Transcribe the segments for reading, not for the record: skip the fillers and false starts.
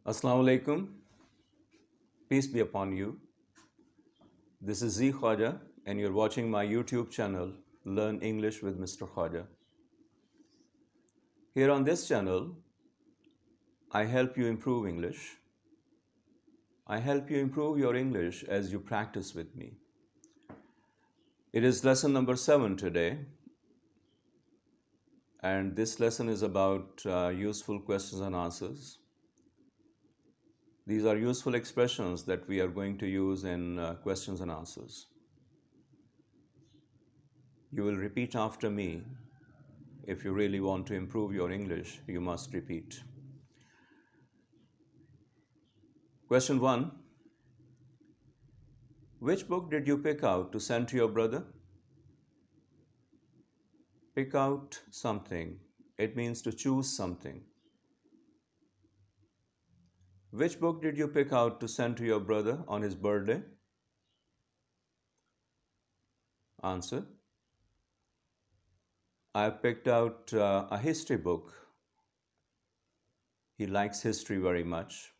Assalamu alaikum. Peace be upon you. This is Khawaja, and you're watching my YouTube channel, Learn English with Mr. Khawaja. Here on this channel, I help you improve English. I help you improve your English as you practice with me. It is lesson number 7 today, and this lesson is about useful questions and answers. These are useful expressions that we are going to use in questions and answers. You will repeat after me. If you really want to improve your English, you must repeat. Question 1. Which book did you pick out to send to your brother? Pick out something. It means to choose something. Which book did you pick out to send to your brother on his birthday? Answer. I picked out a history book. He likes history very much,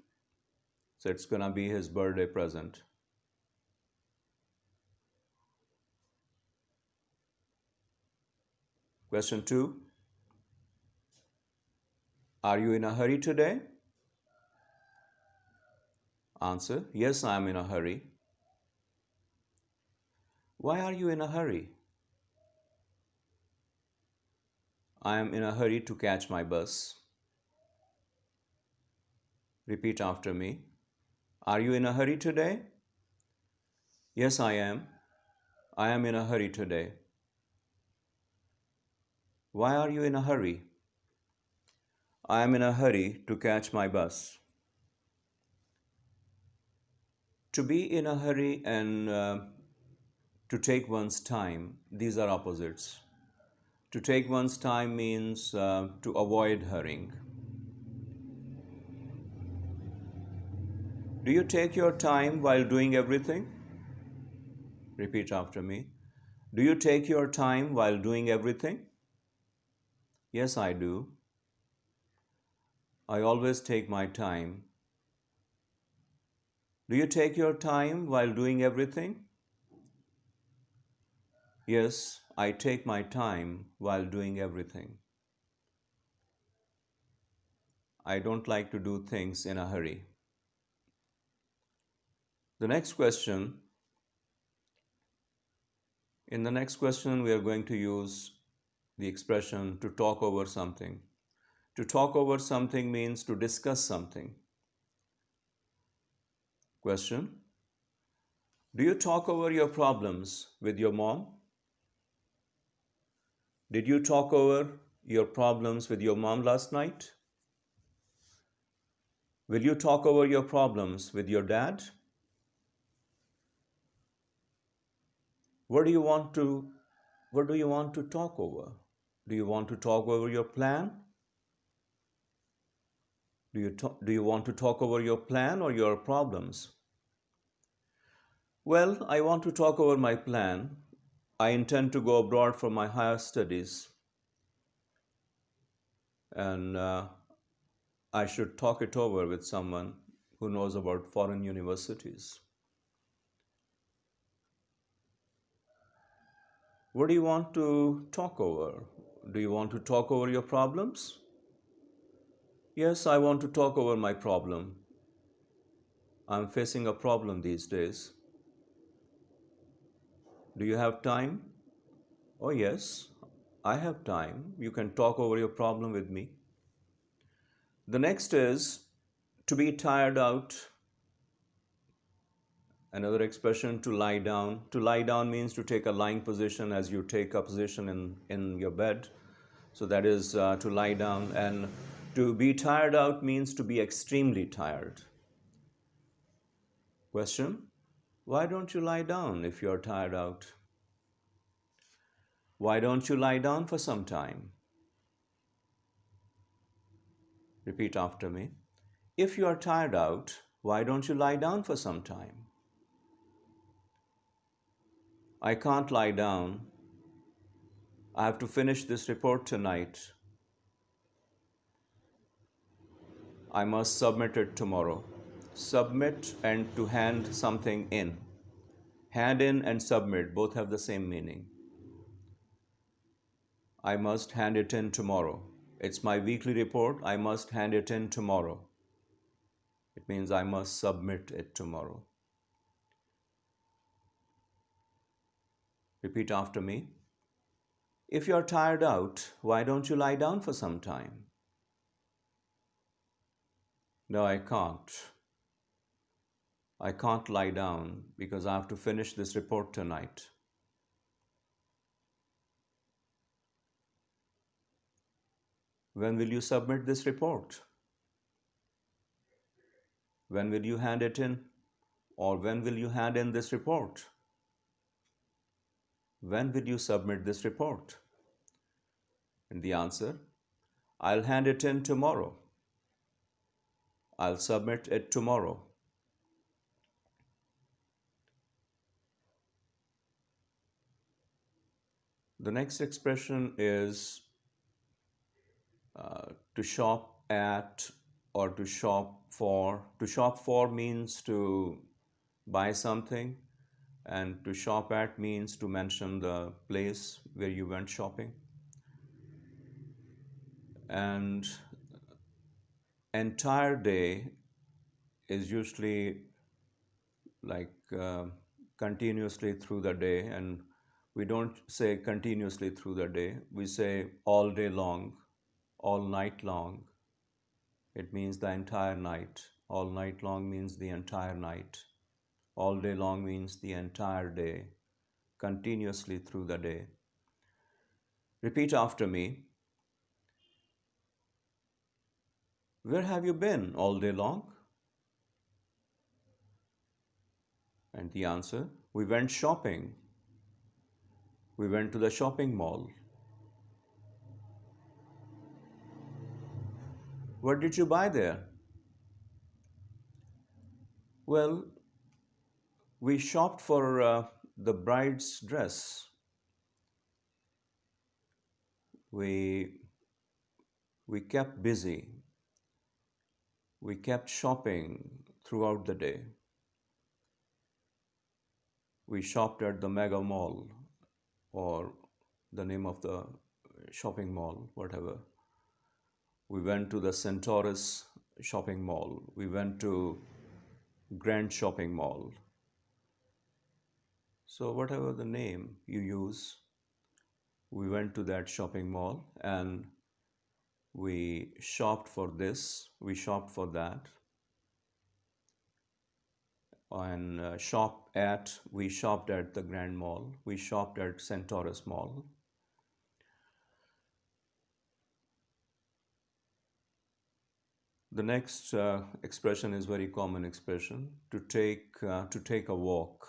so it's gonna be his birthday present. Question 2. Are you in a hurry today? Answer. Yes, I am in a hurry. Why are you in a hurry? I am in a hurry to catch my bus. Repeat after me. Are you in a hurry today? Yes, I am. I am in a hurry today. Why are you in a hurry? I am in a hurry to catch my bus. To be in a hurry and to take one's time, these are opposites. To take one's time means to avoid hurrying. Do you take your time while doing everything? Repeat after me. Do you take your time while doing everything? Yes, I do. I always take my time. Do you take your time while doing everything? Yes, I take my time while doing everything. I don't like to do things in a hurry. The next question, in the next question, we are going to use the expression to talk over something. To talk over something means to discuss something. Question, do you talk over your problems with your mom? Did you talk over your problems with your mom last night? Will you talk over your problems with your dad? What do you want to talk over? Do you want to talk over your plan? Do you want to talk over your plan or your problems? Well, I want to talk over my plan. I intend to go abroad for my higher studies, and I should talk it over with someone who knows about foreign universities. What do you want to talk over? Do you want to talk over your problems? Yes, I want to talk over my problem. I'm facing a problem these days. Do you have time? Oh, yes, I have time. You can talk over your problem with me. The next is to be tired out. Another expression, to lie down. To lie down means to take a lying position as you take a position in your bed. So that is to lie down. And to be tired out means to be extremely tired. Question, why don't you lie down if you're tired out? Why don't you lie down for some time? Repeat after me. If you are tired out, why don't you lie down for some time? I can't lie down. I have to finish this report tonight. I must submit it tomorrow. Submit and to hand something in. Hand in and submit both have the same meaning. I must hand it in tomorrow. It's my weekly report. I must hand it in tomorrow. It means I must submit it tomorrow. Repeat after me. If you're tired out, why don't you lie down for some time? No, I can't. I can't lie down because I have to finish this report tonight. When will you submit this report? When will you hand it in? Or when will you hand in this report? When will you submit this report? And the answer, I'll hand it in tomorrow. I'll submit it tomorrow. The next expression is to shop at or to shop for. To shop for means to buy something, and to shop at means to mention the place where you went shopping. And entire day is usually like continuously through the day, and we don't say continuously through the day, we say all day long, all night long. It means the entire night. All night long means the entire night. All day long means the entire day, continuously through the day. Repeat after me. Where have you been all day long? And the answer, we went shopping. We went to the shopping mall. What did you buy there? Well, we shopped for the bride's dress. We kept busy. We kept shopping throughout the day. We shopped at the mega mall, or the name of the shopping mall, whatever. We went to the Centaurus shopping mall. We went to Grand Shopping Mall. So whatever the name you use, we went to that shopping mall and we shopped for this, we shopped for that. And we shopped at the Grand Mall, we shopped at Centaurus Mall. The next expression is very common expression, to take a walk.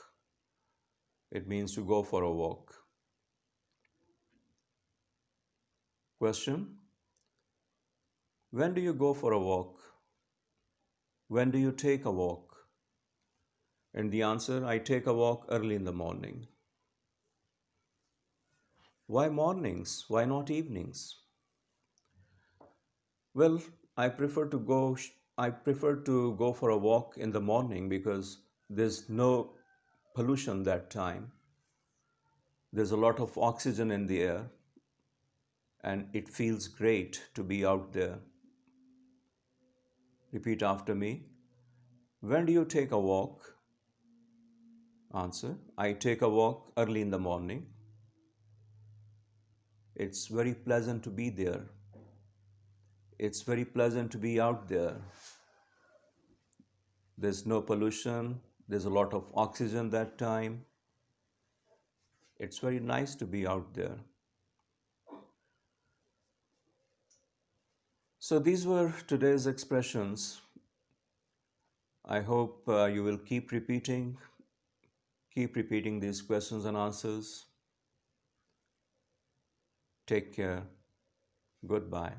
It means to go for a walk. Question: when do you go for a walk? When do you take a walk? And the answer, I take a walk early in the morning. Why mornings? Why not evenings? Well, I prefer to go for a walk in the morning because there's no pollution that time. There's a lot of oxygen in the air and it feels great to be out there. Repeat after me. When do you take a walk? Answer, I take a walk early in the morning. It's very pleasant to be there. It's very pleasant to be out there. There's no pollution. There's a lot of oxygen that time. It's very nice to be out there. So these were today's expressions. I hope you will keep repeating these questions and answers. Take care. Goodbye.